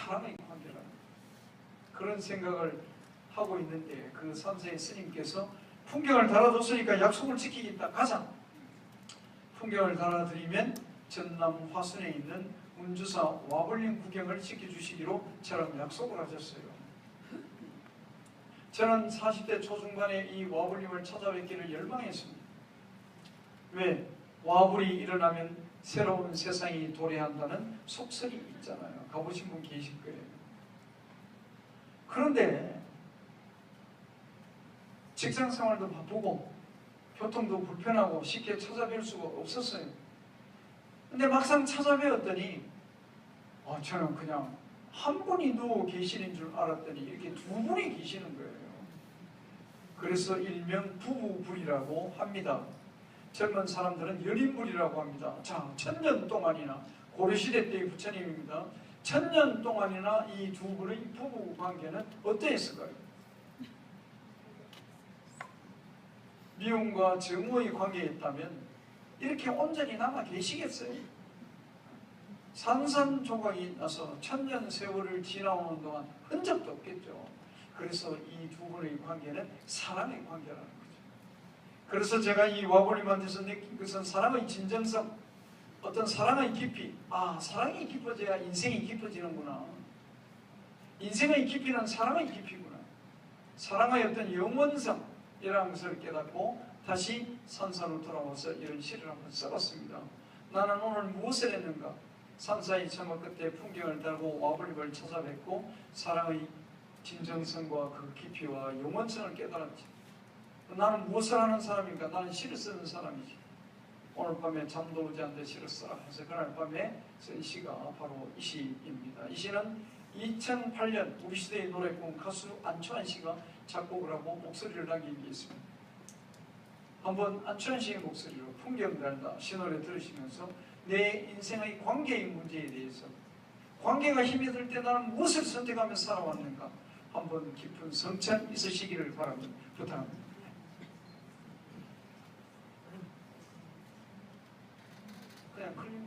사랑의 관계라는 그런 생각을 하고 있는데 그 3세의 스님께서 풍경을 달아줬으니까 약속을 지키겠다. 가자. 풍경을 달아드리면 전남 화순에 있는 운주사 와벌림 구경을 시켜주시기로 저랑 약속을 하셨어요. 저는 40대 초중반에 이 와벌림을 찾아뵙기를 열망했습니다. 왜? 와불이 일어나면 새로운 세상이 도래한다는 속설이 있잖아요. 가보신 분 계실 거예요. 그런데 직장 생활도 바쁘고 교통도 불편하고 쉽게 찾아뵐 수가 없었어요. 근데 막상 찾아뵈었더니 저는 그냥 한 분이 누워 계시는 줄 알았더니 이렇게 두 분이 계시는 거예요. 그래서 일명 부부불이라고 합니다. 젊은 사람들은 연인불이라고 합니다. 자, 1000년 동안이나 고려시대 때의 부처님입니다. 1000년 동안이나 이 두 분의 부부 관계는 어떠했을까요? 미움과 증오의 관계였다면 이렇게 온전히 남아 계시겠어요? 산산조각이 나서 1000년 세월을 지나오는 동안 흔적도 없겠죠. 그래서 이 두 분의 관계는 사랑의 관계라는 거죠. 그래서 제가 이 와보님한테서 느낀 것은 사랑의 진정성, 어떤 사랑의 깊이. 사랑이 깊어져야 인생이 깊어지는구나. 인생의 깊이는 사랑의 깊이구나. 사랑의 어떤 영원성이라는 것을 깨닫고 다시 산사로 돌아와서 이런 시를 한번 써봤습니다. 나는 오늘 무엇을 했는가? 산사의 청어 끝에 풍경을 달고 와버림을 찾아뵙고 사랑의 진정성과 그 깊이와 영원성을 깨달았지. 나는 무엇을 하는 사람인가? 나는 시를 쓰는 사람이지. 오늘 밤에 잠도 오지 않는데 시를 써라 해서 그날 밤에 쓴 시가 바로 이 시입니다. 이 시는 2008년 우리 시대의 노래꾼 가수 안치환 씨가 작곡을 하고 목소리를 남기게 했습니다. 한번 안치환 씨의 목소리로 풍경 달다 시노래 들으시면서 내 인생의 관계의 문제에 대해서, 관계가 힘이 들 때 나는 무엇을 선택하며 살아왔는가 한번 깊은 성찰 있으시기를 바랍니다. 부탁합니다. 그냥 클릭.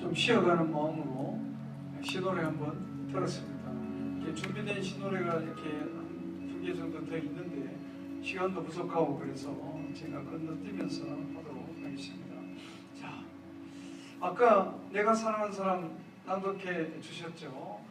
좀 쉬어가는 마음으로 시노래 한번 들었습니다. 이렇게 준비된 시노래가 이렇게 한 두 개 정도 더 있는데 시간도 부족하고 그래서 제가 건너뛰면서 하도록 하겠습니다. 자, 아까 내가 사랑하는 사람 낭독해 주셨죠?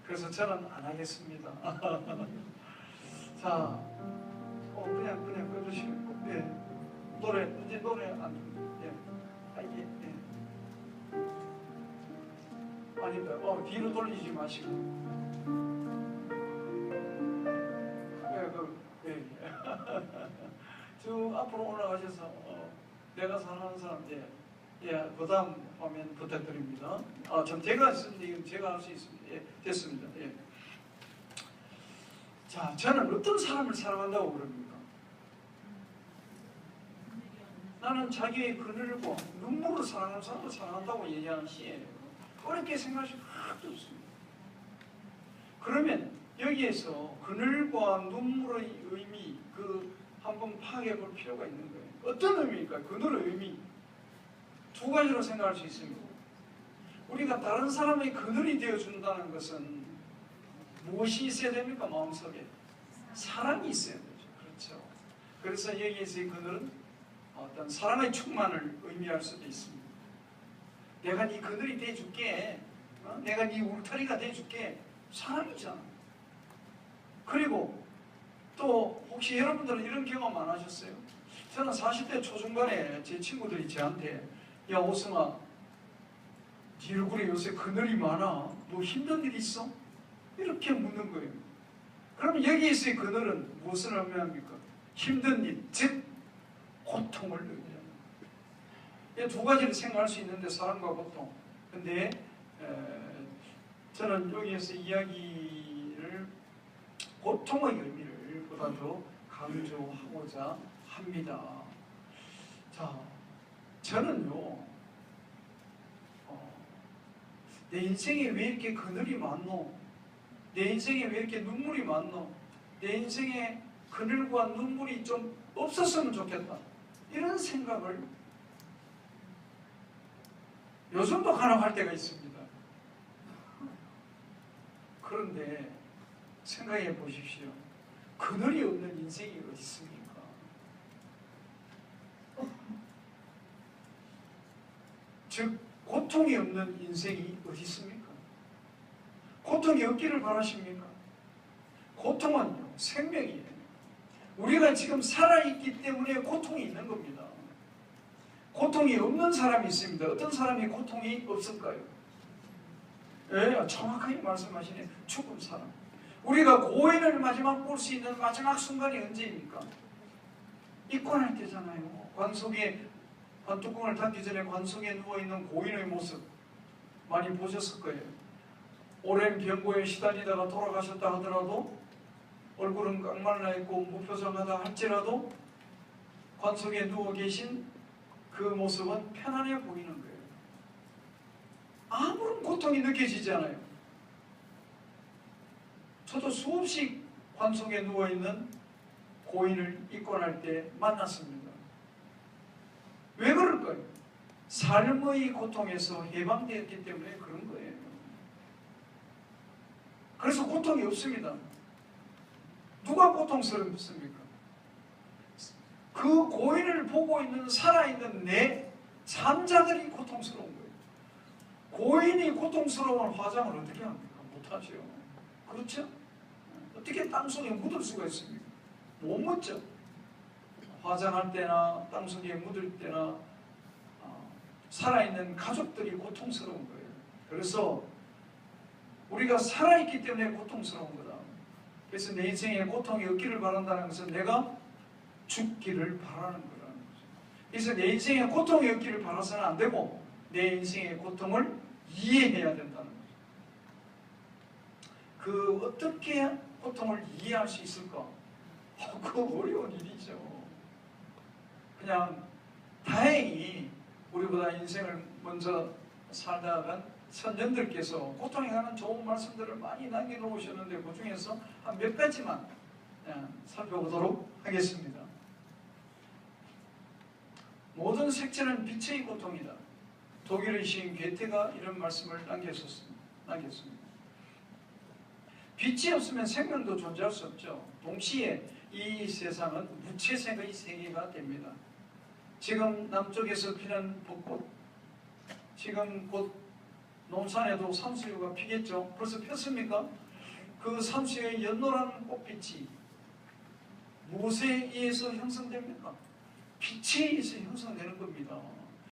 그래서 저는 안 하겠습니다. 자, 그냥 꺼주시고, 네. 이제 노래 안, 예. 아닙니다. 뒤로 돌리지 마시고. 쭉 앞으로 올라가셔서, 내가 사랑하는 사람, 그 다음 화면 부탁드립니다. 제가 했습니다. 이건 제가 할 수 있습니다. 예, 됐습니다. 예. 자, 저는 어떤 사람을 사랑한다고 그럽니까? 나는 자기의 그늘과 눈물을 사랑하는 사람을 사랑한다고 얘기하는 시예요. 어렵게 생각하실 하나도 없습니다. 그러면 여기에서 그늘과 눈물의 의미, 한번 파악해 볼 필요가 있는 거예요. 어떤 의미일까요? 그늘의 의미. 두 가지로 생각할 수 있습니다. 우리가 다른 사람의 그늘이 되어준다는 것은 무엇이 있어야 됩니까? 마음속에 사랑이 있어야 되죠. 그렇죠. 그래서 여기에서의 그늘은 어떤 사랑의 충만을 의미할 수도 있습니다. 내가 네 그늘이 돼줄게, 내가 네 울타리가 돼줄게. 사랑이잖아. 그리고 또 혹시 여러분들은 이런 경험 안 하셨어요? 저는 40대 초중반에 제 친구들이 저한테, 야 오승아, 네 얼굴에 요새 그늘이 많아. 뭐 힘든 일 있어? 이렇게 묻는 거예요. 그럼 여기에서의 그늘은 무엇을 의미합니까? 힘든 일, 즉 고통을 의미합니다. 이 두 가지를 생각할 수 있는데, 사랑과 고통. 근데 저는 여기에서 이야기를 고통의 의미를 보다 더 강조하고자 합니다. 자, 저는요, 내 인생에 왜 이렇게 그늘이 많노? 내 인생에 왜 이렇게 눈물이 많노? 내 인생에 그늘과 눈물이 좀 없었으면 좋겠다. 이런 생각을 요즘도 간혹 할 때가 있습니다. 그런데 생각해 보십시오. 그늘이 없는 인생이 어디 있습니까? 즉 고통이 없는 인생이 어디 있습니까? 고통이 없기를 바라십니까? 고통은요, 생명이에요. 우리가 지금 살아있기 때문에 고통이 있는 겁니다. 고통이 없는 사람이 있습니다. 어떤 사람이 고통이 없을까요? 예, 정확하게 말씀하시네. 죽은 사람. 우리가 고인을 마지막 볼 수 있는 마지막 순간이 언제입니까? 입관할 때잖아요. 관 속에, 관뚜껑을 닫기 전에 관 속에 누워있는 고인의 모습 많이 보셨을 거예요. 오랜 병고에 시달리다가 돌아가셨다 하더라도, 얼굴은 깡말라 있고 무표정하다 할지라도 관 속에 누워 계신 그 모습은 편안해 보이는 거예요. 아무런 고통이 느껴지지 않아요. 저도 수없이 관 속에 누워있는 고인을 입관할 때 만났습니다. 왜 그럴까요? 삶의 고통에서 해방되었기 때문에 그런 거예요. 그래서 고통이 없습니다. 누가 고통스럽습니까? 그 고인을 보고 있는 살아있는 내 산자들이 고통스러운 거예요. 고인이 고통스러운 화장을 어떻게 합니까? 못하죠. 그렇죠? 어떻게 땅속에 묻을 수가 있습니까? 못 묻죠. 화장할 때나 땅속에 묻을 때나 살아있는 가족들이 고통스러운 거예요. 그래서 우리가 살아있기 때문에 고통스러운 거다. 그래서 내 인생에 고통이 없기를 바란다는 것은 내가 죽기를 바라는 거라는 거죠. 그래서 내 인생에 고통이 없기를 바라서는 안 되고 내 인생의 고통을 이해해야 된다는 거죠. 그 어떻게 고통을 이해할 수 있을까? 그거 어려운 일이죠. 그냥 다행히 우리보다 인생을 먼저 살다 간 선생들께서 고통에 관한 좋은 말씀들을 많이 남겨놓으셨는데 그 중에서 한 몇 가지만 살펴보도록 하겠습니다. 모든 색채는 빛의 고통이다. 독일의 시인 괴테가 이런 말씀을 남겼습니다. 빛이 없으면 생명도 존재할 수 없죠. 동시에 이 세상은 무채색의 세계가 됩니다. 지금 남쪽에서 피는 벚꽃, 지금 곧 논산에도 산수유가 피겠죠. 벌써 폈습니까? 그 산수유의 연노란 꽃빛이 무엇에 의해서 형성됩니까? 빛에 의해서 형성되는 겁니다.